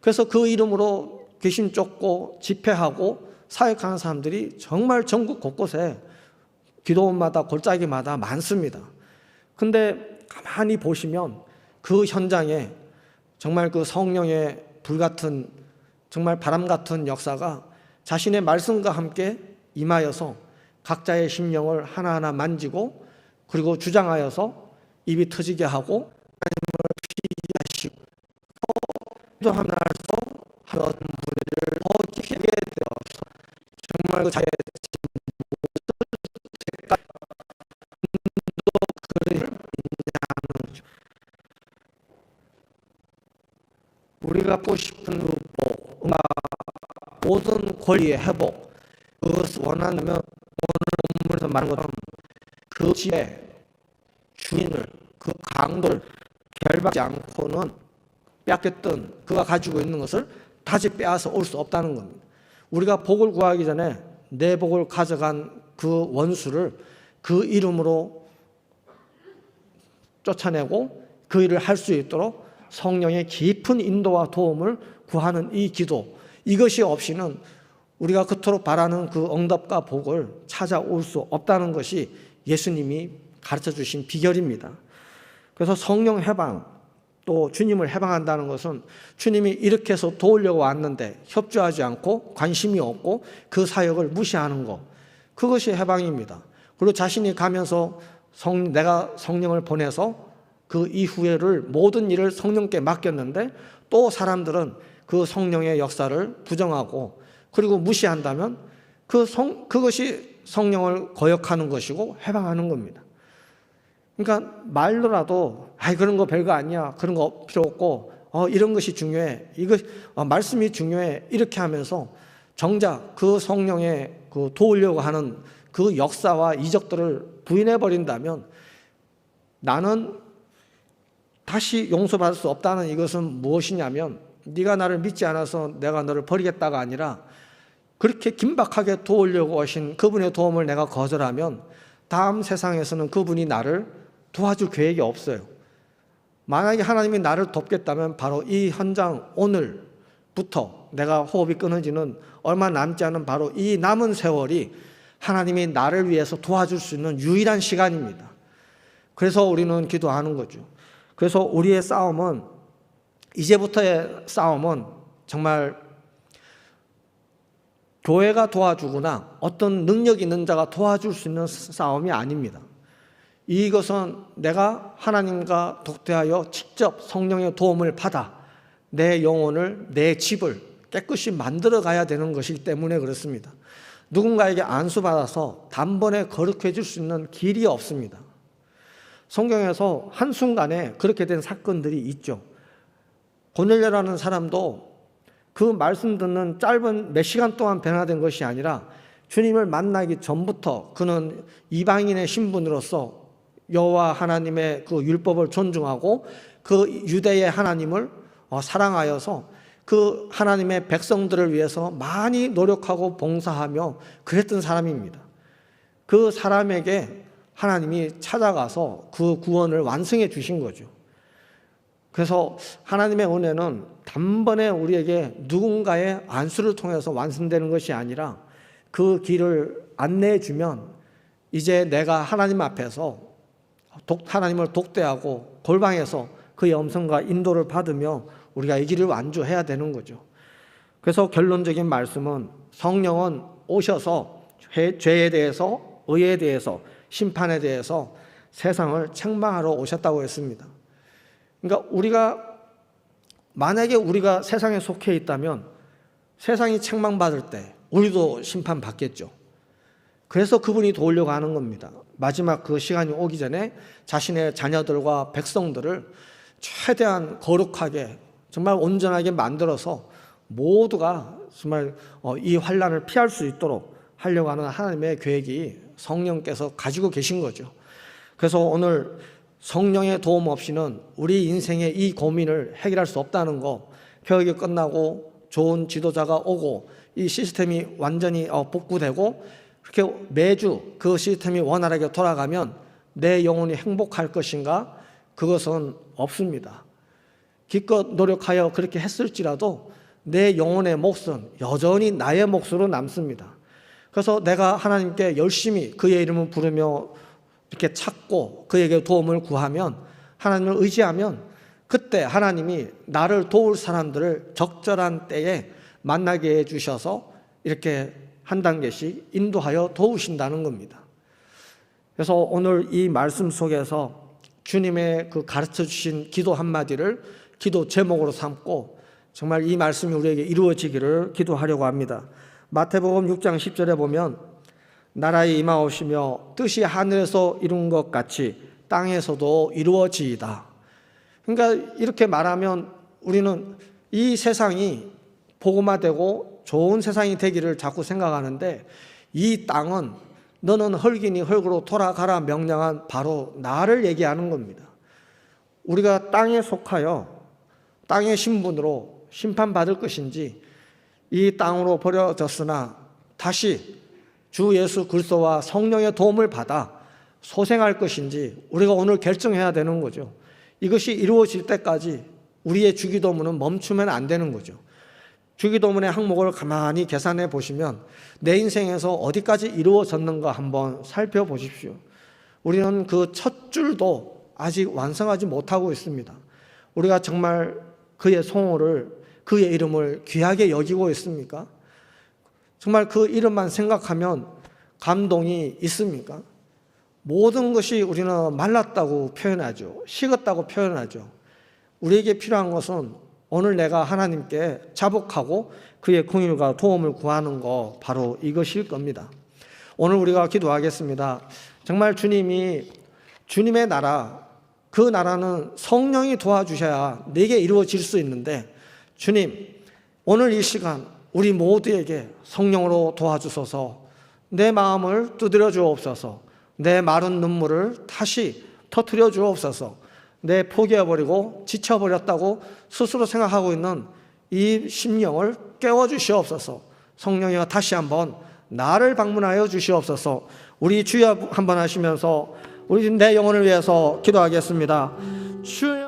그래서 그 이름으로 귀신 쫓고 집회하고 사역하는 사람들이 정말 전국 곳곳에 기도원마다 골짜기마다 많습니다. 근데 가만히 보시면 그 현장에 정말 그 성령의 불같은, 정말 바람 같은 역사가 자신의 말씀과 함께 임하여서 각자의 심령을 하나하나 만지고, 그리고 주장하여서 입이 터지게 하고 하나님을 피하시고 기도하면서 하는 분들을 더 깊게 되어서 정말 그 자의 우리가 갖고 싶은 그 모든 권리의 회복, 그것을 원한다면 오늘 본문에서 말한 것처럼 그 지의 주인을, 그 강도를 결박하지 않고는 빼앗겼던 그가 가지고 있는 것을 다시 빼앗아 올 수 없다는 겁니다. 우리가 복을 구하기 전에 내 복을 가져간 그 원수를 그 이름으로 쫓아내고 그 일을 할 수 있도록 성령의 깊은 인도와 도움을 구하는 이 기도, 이것이 없이는 우리가 그토록 바라는 그 응답과 복을 찾아올 수 없다는 것이 예수님이 가르쳐 주신 비결입니다. 그래서 성령 해방, 또 주님을 해방한다는 것은 주님이 이렇게 해서 도우려고 왔는데 협조하지 않고 관심이 없고 그 사역을 무시하는 것, 그것이 해방입니다. 그리고 자신이 가면서 내가 성령을 보내서 그 이후에를 모든 일을 성령께 맡겼는데 또 사람들은 그 성령의 역사를 부정하고 그리고 무시한다면 그것이 성령을 거역하는 것이고 해방하는 겁니다. 그러니까 말로라도 그런 거 별거 아니야, 그런 거 필요 없고 이런 것이 중요해, 이거 말씀이 중요해, 이렇게 하면서 정작 그 성령의 그 도우려고 하는 그 역사와 이적들을 부인해 버린다면 나는 다시 용서받을 수 없다는 이것은 무엇이냐면, 네가 나를 믿지 않아서 내가 너를 버리겠다가 아니라 그렇게 긴박하게 도우려고 하신 그분의 도움을 내가 거절하면 다음 세상에서는 그분이 나를 도와줄 계획이 없어요. 만약에 하나님이 나를 돕겠다면 바로 이 현장 오늘부터 내가 호흡이 끊어지는 얼마 남지 않은 바로 이 남은 세월이 하나님이 나를 위해서 도와줄 수 있는 유일한 시간입니다. 그래서 우리는 기도하는 거죠. 그래서 우리의 싸움은, 이제부터의 싸움은 정말 교회가 도와주거나 어떤 능력 있는 자가 도와줄 수 있는 싸움이 아닙니다. 이것은 내가 하나님과 독대하여 직접 성령의 도움을 받아 내 영혼을, 내 집을 깨끗이 만들어 가야 되는 것이기 때문에 그렇습니다. 누군가에게 안수받아서 단번에 거룩해 질 수 있는 길이 없습니다. 성경에서 한순간에 그렇게 된 사건들이 있죠. 고넬료라는 사람도 그 말씀 듣는 짧은 몇 시간 동안 변화된 것이 아니라 주님을 만나기 전부터 그는 이방인의 신분으로서 여호와 하나님의 그 율법을 존중하고 그 유대의 하나님을 사랑하여서 그 하나님의 백성들을 위해서 많이 노력하고 봉사하며 그랬던 사람입니다. 그 사람에게 하나님이 찾아가서 그 구원을 완성해 주신 거죠. 그래서 하나님의 은혜는 단번에 우리에게 누군가의 안수를 통해서 완성되는 것이 아니라 그 길을 안내해 주면 이제 내가 하나님 앞에서 하나님을 독대하고 골방에서 그의 음성과 인도를 받으며 우리가 이 길을 완주해야 되는 거죠. 그래서 결론적인 말씀은 성령은 오셔서 죄에 대해서, 의에 대해서, 심판에 대해서 세상을 책망하러 오셨다고 했습니다. 그러니까 만약에 우리가 세상에 속해 있다면 세상이 책망받을 때 우리도 심판받겠죠. 그래서 그분이 도우려고 하는 겁니다. 마지막 그 시간이 오기 전에 자신의 자녀들과 백성들을 최대한 거룩하게, 정말 온전하게 만들어서 모두가 정말 이 환난을 피할 수 있도록 하려고 하는 하나님의 계획이 성령께서 가지고 계신 거죠. 그래서 오늘 성령의 도움 없이는 우리 인생의 이 고민을 해결할 수 없다는 거, 교육이 끝나고 좋은 지도자가 오고 이 시스템이 완전히 복구되고 그렇게 매주 그 시스템이 원활하게 돌아가면 내 영혼이 행복할 것인가? 그것은 없습니다. 기껏 노력하여 그렇게 했을지라도 내 영혼의 몫은 여전히 나의 몫으로 남습니다. 그래서 내가 하나님께 열심히 그의 이름을 부르며 이렇게 찾고 그에게 도움을 구하면, 하나님을 의지하면 그때 하나님이 나를 도울 사람들을 적절한 때에 만나게 해주셔서 이렇게 한 단계씩 인도하여 도우신다는 겁니다. 그래서 오늘 이 말씀 속에서 주님의 그 가르쳐 주신 기도 한마디를 기도 제목으로 삼고 정말 이 말씀이 우리에게 이루어지기를 기도하려고 합니다. 마태복음 6장 10절에 보면 나라에 임하오시며 뜻이 하늘에서 이룬 것 같이 땅에서도 이루어지이다. 그러니까 이렇게 말하면 우리는 이 세상이 복음화되고 좋은 세상이 되기를 자꾸 생각하는데, 이 땅은 너는 흙이니 흙으로 돌아가라 명령한 바로 나를 얘기하는 겁니다. 우리가 땅에 속하여 땅의 신분으로 심판받을 것인지, 이 땅으로 버려졌으나 다시 주 예수 그리스도와 성령의 도움을 받아 소생할 것인지 우리가 오늘 결정해야 되는 거죠. 이것이 이루어질 때까지 우리의 주기도문은 멈추면 안 되는 거죠. 주기도문의 항목을 가만히 계산해 보시면 내 인생에서 어디까지 이루어졌는가 한번 살펴보십시오. 우리는 그 첫 줄도 아직 완성하지 못하고 있습니다. 우리가 정말 그의 성호를, 그의 이름을 귀하게 여기고 있습니까? 정말 그 이름만 생각하면 감동이 있습니까? 모든 것이 우리는 말랐다고 표현하죠. 식었다고 표현하죠. 우리에게 필요한 것은 오늘 내가 하나님께 자복하고 그의 긍휼과 도움을 구하는 거, 바로 이것일 겁니다. 오늘 우리가 기도하겠습니다. 정말 주님이, 주님의 나라, 그 나라는 성령이 도와주셔야 내게 이루어질 수 있는데, 주님 오늘 이 시간 우리 모두에게 성령으로 도와주소서. 내 마음을 두드려 주옵소서. 내 마른 눈물을 다시 터뜨려 주옵소서. 내 포기해버리고 지쳐버렸다고 스스로 생각하고 있는 이 심령을 깨워주시옵소서. 성령이여 다시 한번 나를 방문하여 주시옵소서. 우리 주여 한번 하시면서 우리 내 영혼을 위해서 기도하겠습니다. 주여.